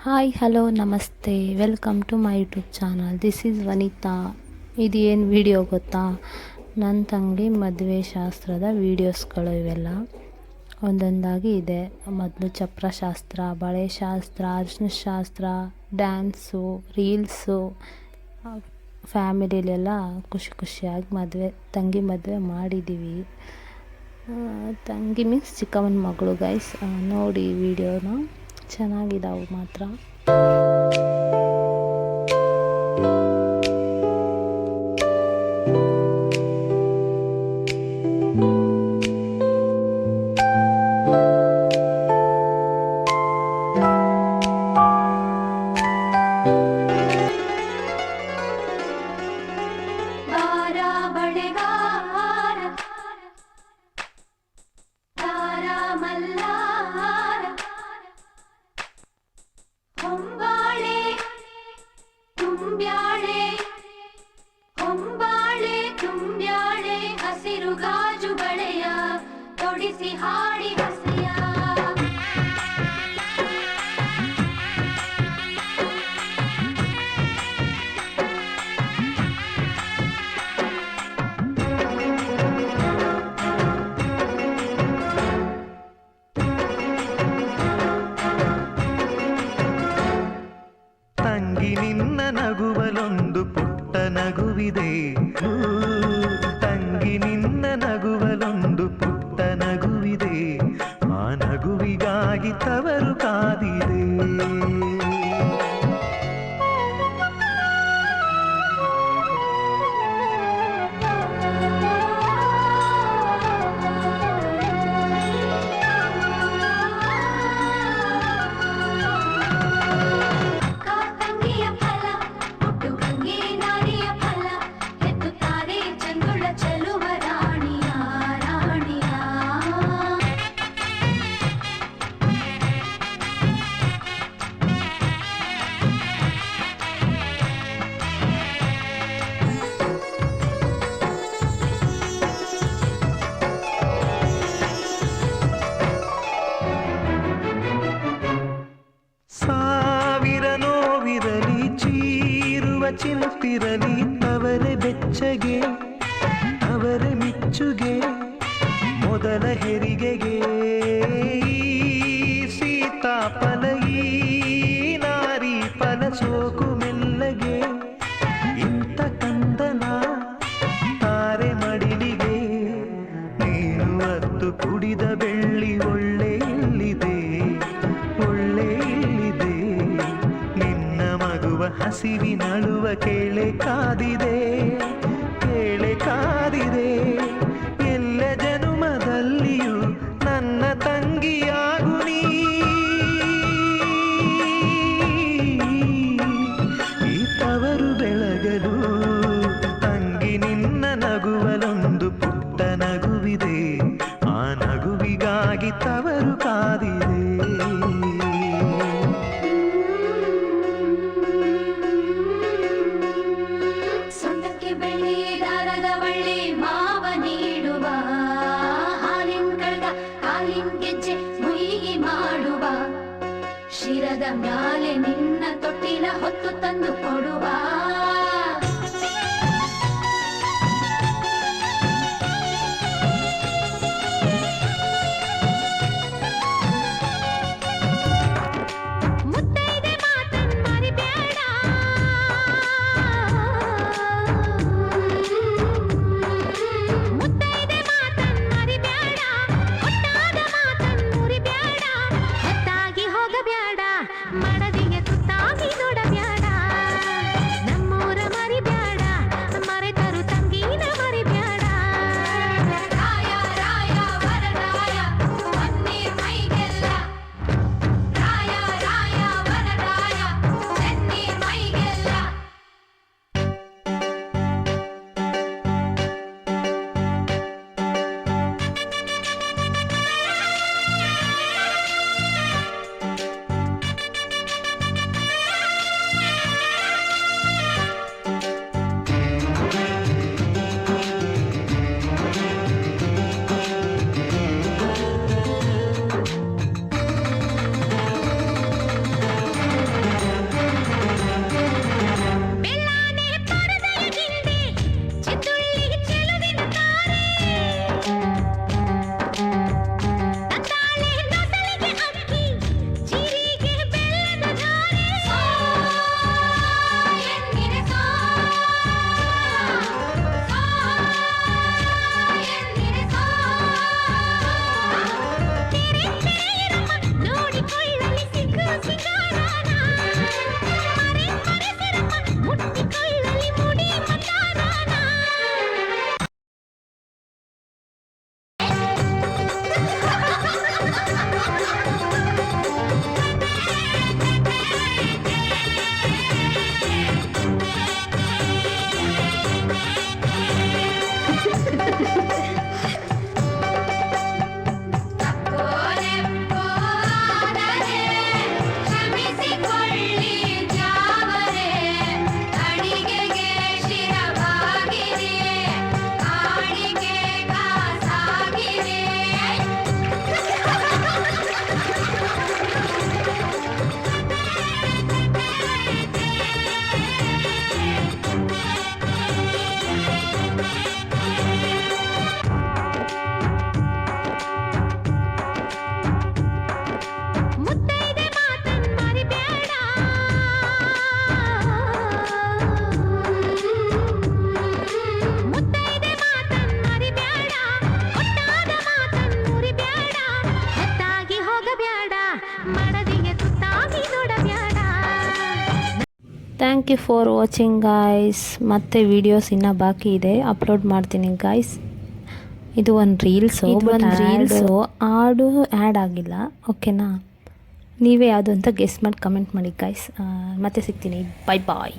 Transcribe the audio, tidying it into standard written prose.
Hi hello ನಮಸ್ತೆ welcome to my YouTube channel. This is Vanitha. ಇದು ಏನು ವಿಡಿಯೋ ಗೊತ್ತಾ, ನನ್ನ ತಂಗಿ ಮದುವೆ ಶಾಸ್ತ್ರದ ವೀಡಿಯೋಸ್ಗಳು ಇವೆಲ್ಲ ಒಂದೊಂದಾಗಿ ಇದೆ. ಮೊದಲು ಚಪ್ರ ಶಾಸ್ತ್ರ, ಬಳೆ ಶಾಸ್ತ್ರ, ಅರಿಶಿನ ಶಾಸ್ತ್ರ, ಡ್ಯಾನ್ಸು, ರೀಲ್ಸು, ಫ್ಯಾಮಿಲಿಲೆಲ್ಲ ಖುಷಿಯಾಗಿ ತಂಗಿ ಮದುವೆ ಮಾಡಿದ್ದೀವಿ. ತಂಗಿ ಮೀನ್ಸ್ ಚಿಕ್ಕಮ್ಮನ ಮಗಳು ಗೈಸ್. ನೋಡಿ ವಿಡಿಯೋನ, ಚೆನ್ನಾಗಿದ್ದಾವೆ ಮಾತ್ರ. ತುಂಬ್ಯಾಳೆ ಹಸಿರು ಗಾಜು ಬಳೆಯ ತೊಡಿಸಿ ಹಾಡಿ ಹಸಿಯ ತಂಗಿ ನಿನ್ನ ನಗುವಲೊಂದು ಪುಟ್ಟ ನಗುವಿದೆ. ತಂಗಿ ನಿನ್ನ ನಗುವಲೊಂದು ಪುಟ್ಟ ನಗುವಿದೆ. ಆ ನಗುವಿಗಾಗಿ ತವರು ಕಾದಿದೆ. ಸಾವಿರ ನೋವಿರಲಿ, ಚೀರುವ ಚಿಲುಪಿರಲಿ, ಅವರೇ ಬೆಚ್ಚಗೆ ಅವರೇ ಮಿಚ್ಚುಗೆ. ಮೊದಲ ಹೆರಿಗೆಗೆ ಸೀತಾಫಲ, ಈ ನಾರಿ ಫಲ ಸೋಕು ಮೆಲ್ಲಗೆ. ಇಂಥ ಕಂದನ ತಾರೆ ಮಡಿಲಿಗೆ ನೀನು ಅತ್ತು ಕುಡಿದ ಬೆಳ್ಳಿ ಒಳ್ಳೆ ಇಲ್ಲಿದೆ, ಒಳ್ಳೆ ಇಲ್ಲಿದೆ. ನಿನ್ನ ಮಗುವ ಹಸಿವಿನಳುವ ಕೇಳೆ ಕಾದಿದೆ, ಕೇಳೆ ಕಾದಿದೆ. ಎಲ್ಲ ಜನುಮದಲ್ಲಿಯೂ ನನ್ನ ತಂಗಿಯಾಗು ನೀ. ಈ ತವರು ಬೆಳಗಲು ತಂಗಿ ನಿನ್ನ ನಗುವಲೊಂದು ಪುಟ್ಟ ನಗುವಿದೆ. ಆ ನಗುವಿಗಾಗಿ ತವರು ಕಾದಿದೆ. ಸೊಂಟಕ್ಕೆ ಬೆಳ್ಳಿ ದಾರದ ಬಳ್ಳಿ ಮಾವ ನೀಡುವ, ಹಾಲಿನ ಕಳ್ದ ಕಾಲಿನ ಗೆಜ್ಜೆ ಮುಯಿಗಿ ಮಾಡುವ, ಶಿರದ ಮ್ಯಾಲೆ ನಿನ್ನ ತೊಟ್ಟಿಲ ಹೊತ್ತು ತಂದು ಕೊಡುವ. ಮುತ್ತೈದೆ ಮಾತನ್ ಮರಿಬೇಡ, ಮುತ್ತೈದೆ ಮಾತನ್ ಮರಿಬೇಡ, ಒಟ್ಟಾದ ಮಾತನ್ ಮುರಿಬೇಡ. ಹೊತ್ತಾಗಿ ಹೋಗಬೇಡ, ಮಡದಿಗೆ ತುತ್ತಾಗಿ ನೋಡಬೇಡ. ನಮ್ಮೂರ ಮರಿಬೇಡ, ಮರೆತರು ತಂಗಿನ ಮರಿಬೇಡ. ರಾಯ ರಾಯ ವರರಾಯ ಪನ್ನೀರ್ ಮೈಗೆಲ್ಲ, ರಾಯ ರಾಯ ವರರಾಯ ಪನ್ನೀರ್ ಮೈಗೆಲ್ಲ. Thank you for watching guys. ಮತ್ತೆ ವೀಡಿಯೋಸ್ ಇನ್ನೂ ಬಾಕಿ ಇದೆ, ಅಪ್ಲೋಡ್ ಮಾಡ್ತೀನಿ ಗಾಯ್ಸ್. ಇದು ಒಂದು ರೀಲ್ಸು, ಹಾಡು ಆ್ಯಡ್ ಆಗಿಲ್ಲ, ಓಕೆನಾ? ನೀವೇ ಯಾವುದು ಅಂತ ಗೆಸ್ ಮಾಡಿ ಕಮೆಂಟ್ ಮಾಡಿ ಗಾಯ್ಸ್. ಮತ್ತೆ ಸಿಗ್ತೀನಿ, ಬಾಯ್ ಬಾಯ್.